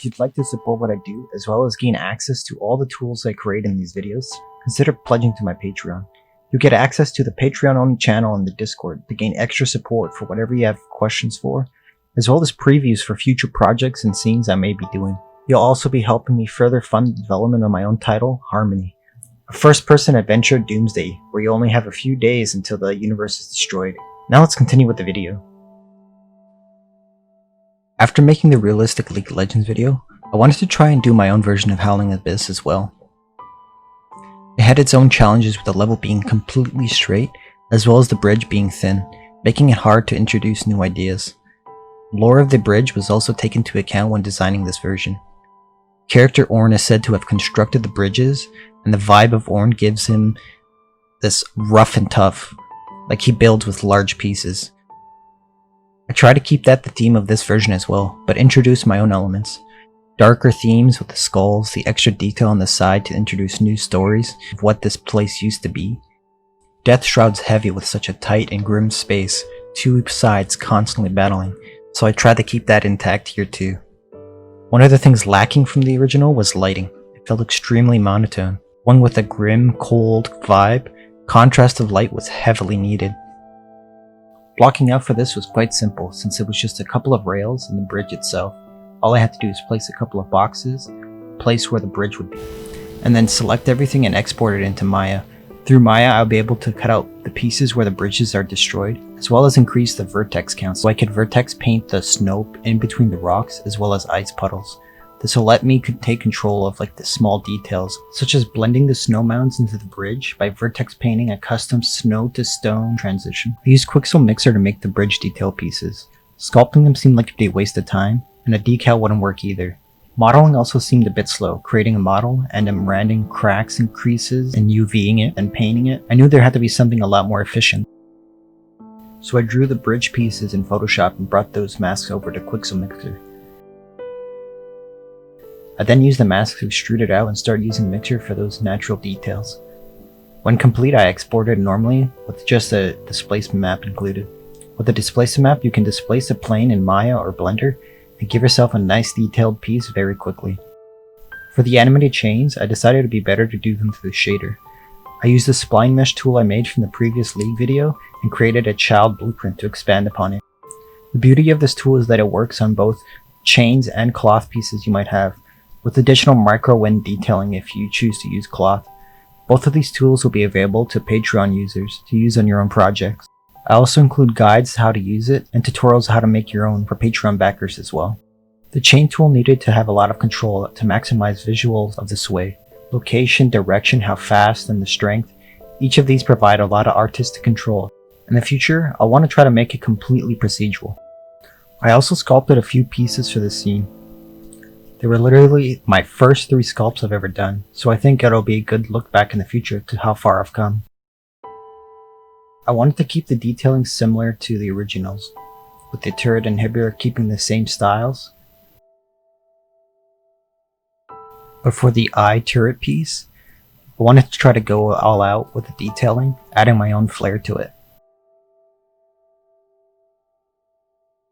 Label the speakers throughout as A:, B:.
A: If you'd like to support what I do, as well as gain access to all the tools I create in these videos, consider pledging to my Patreon. You'll get access to the Patreon-only channel in the Discord to gain extra support for whatever you have questions for, as well as previews for future projects and scenes I may be doing. You'll also be helping me further fund the development of my own title, Harmony, a first-person adventure doomsday where you only have a few days until the universe is destroyed. Now let's continue with the video. After making the realistic League of Legends video, I wanted to try and do my own version of Howling Abyss as well. It had its own challenges with the level being completely straight, as well as the bridge being thin, making it hard to introduce new ideas. Lore of the bridge was also taken into account when designing this version. Character Ornn is said to have constructed the bridges, and the vibe of Ornn gives him this rough and tough, like he builds with large pieces. I try to keep that the theme of this version as well, but introduce my own elements. Darker themes with the skulls, the extra detail on the side to introduce new stories of what this place used to be. Death Shroud's heavy with such a tight and grim space, two sides constantly battling, so I tried to keep that intact here too. One of the things lacking from the original was lighting. It felt extremely monotone. One with a grim, cold vibe, contrast of light was heavily needed. Blocking out for this was quite simple since it was just a couple of rails and the bridge itself. All I had to do is place a couple of boxes, place where the bridge would be, and then select everything and export it into Maya. Through Maya, I'll be able to cut out the pieces where the bridges are destroyed, as well as increase the vertex count so I could vertex paint the snow in between the rocks as well as ice puddles. This will let me take control of the small details, such as blending the snow mounds into the bridge by vertex painting a custom snow to stone transition. I used Quixel Mixer to make the bridge detail pieces. Sculpting them seemed like it'd be a waste of time, and a decal wouldn't work either. Modeling also seemed a bit slow, creating a model and then rendering cracks and creases and UVing it and painting it. I knew there had to be something a lot more efficient. So I drew the bridge pieces in Photoshop and brought those masks over to Quixel Mixer. I then used the mask to extrude it out and start using Mixer for those natural details. When complete, I exported normally with just a displacement map included. With the displacement map, you can displace a plane in Maya or Blender and give yourself a nice detailed piece very quickly. For the animated chains, I decided it would be better to do them through the shader. I used the spline mesh tool I made from the previous League video and created a child blueprint to expand upon it. The beauty of this tool is that it works on both chains and cloth pieces you might have, with additional micro wind detailing if you choose to use cloth. Both of these tools will be available to Patreon users to use on your own projects. I also include guides how to use it and tutorials how to make your own for Patreon backers as well. The chain tool needed to have a lot of control to maximize visuals of the sway. Location, direction, how fast, and the strength. Each of these provide a lot of artistic control. In the future, I want to try to make it completely procedural. I also sculpted a few pieces for this scene. They were literally my first 3 sculpts I've ever done, so I think it'll be a good look back in the future to how far I've come. I wanted to keep the detailing similar to the originals, with the turret inhibitor keeping the same styles. But for the eye turret piece, I wanted to try to go all out with the detailing, adding my own flair to it.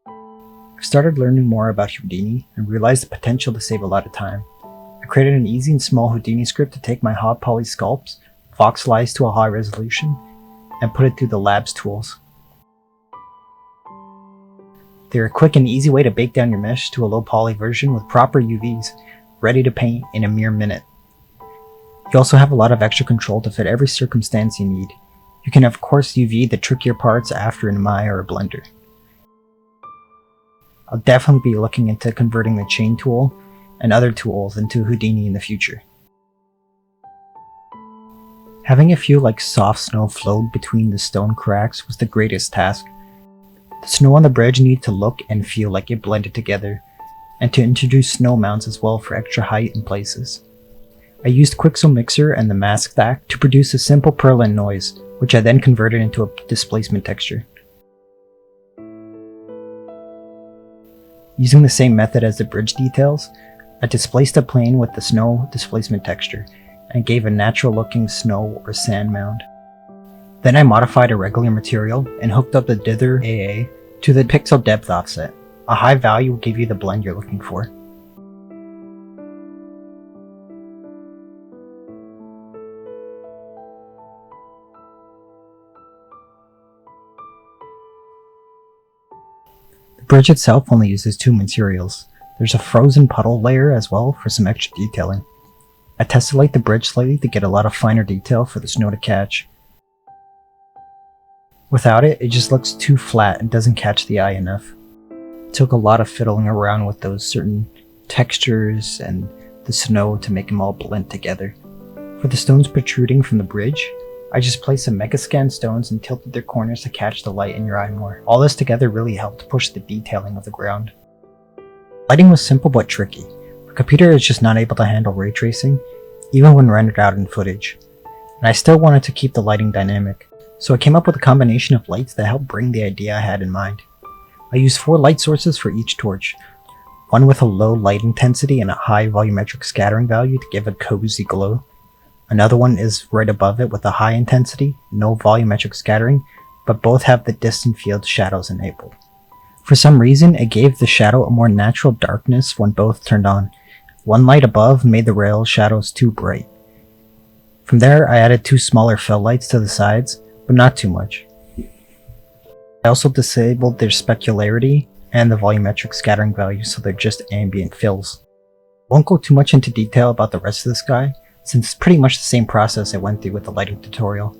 A: I started learning more about Houdini and realized the potential to save a lot of time. I created an easy and small Houdini script to take my hot poly sculpts, voxelize to a high resolution, and put it through the labs tools. They're a quick and easy way to bake down your mesh to a low poly version with proper UVs, ready to paint in a mere minute. You also have a lot of extra control to fit every circumstance you need. You can of course UV the trickier parts after in Maya or Blender. I'll definitely be looking into converting the chain tool and other tools into Houdini in the future. Having a few soft snow float between the stone cracks was the greatest task. The snow on the bridge needed to look and feel like it blended together, and to introduce snow mounts as well for extra height in places. I used Quixel Mixer and the mask stack to produce a simple purlin noise, which I then converted into a displacement texture. Using the same method as the bridge details, I displaced a plane with the snow displacement texture, and gave a natural looking snow or sand mound. Then I modified a regular material and hooked up the dither AA to the pixel depth offset. A high value will give you the blend you're looking for. The bridge itself only uses 2 materials. There's a frozen puddle layer as well for some extra detailing. I tessellate the bridge slightly to get a lot of finer detail for the snow to catch. Without it, it just looks too flat and doesn't catch the eye enough. It took a lot of fiddling around with those certain textures and the snow to make them all blend together. For the stones protruding from the bridge, I just placed some Megascan stones and tilted their corners to catch the light in your eye more. All this together really helped push the detailing of the ground. Lighting was simple but tricky. My computer is just not able to handle ray tracing, even when rendered out in footage. And I still wanted to keep the lighting dynamic, so I came up with a combination of lights that helped bring the idea I had in mind. I used 4 light sources for each torch, one with a low light intensity and a high volumetric scattering value to give a cozy glow. Another one is right above it with a high intensity, no volumetric scattering, but both have the distant field shadows enabled. For some reason, it gave the shadow a more natural darkness when both turned on. One light above made the rail shadows too bright. From there, I added 2 smaller fill lights to the sides, but not too much. I also disabled their specularity and the volumetric scattering value so they're just ambient fills. I won't go too much into detail about the rest of the sky, since it's pretty much the same process I went through with the lighting tutorial.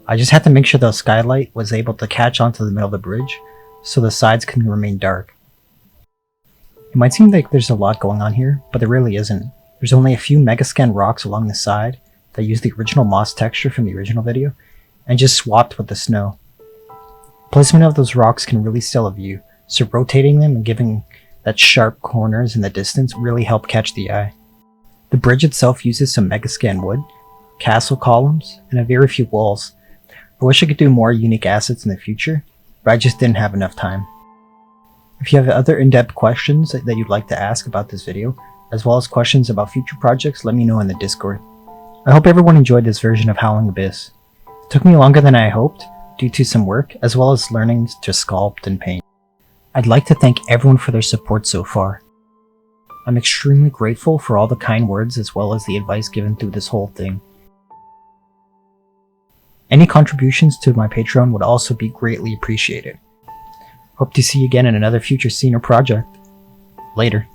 A: I just had to make sure the skylight was able to catch onto the middle of the bridge, so the sides can remain dark. It might seem like there's a lot going on here, but there really isn't. There's only a few Megascan rocks along the side that use the original moss texture from the original video, and just swapped with the snow. Placement of those rocks can really steal a view, so rotating them and giving that sharp corners in the distance really help catch the eye. The bridge itself uses some Megascan wood, castle columns, and a very few walls. I wish I could do more unique assets in the future, but I just didn't have enough time. If you have other in-depth questions that you'd like to ask about this video, as well as questions about future projects, let me know in the Discord. I hope everyone enjoyed this version of Howling Abyss. It took me longer than I hoped, due to some work, as well as learning to sculpt and paint. I'd like to thank everyone for their support so far. I'm extremely grateful for all the kind words as well as the advice given through this whole thing. Any contributions to my Patreon would also be greatly appreciated. Hope to see you again in another future scene or project. Later.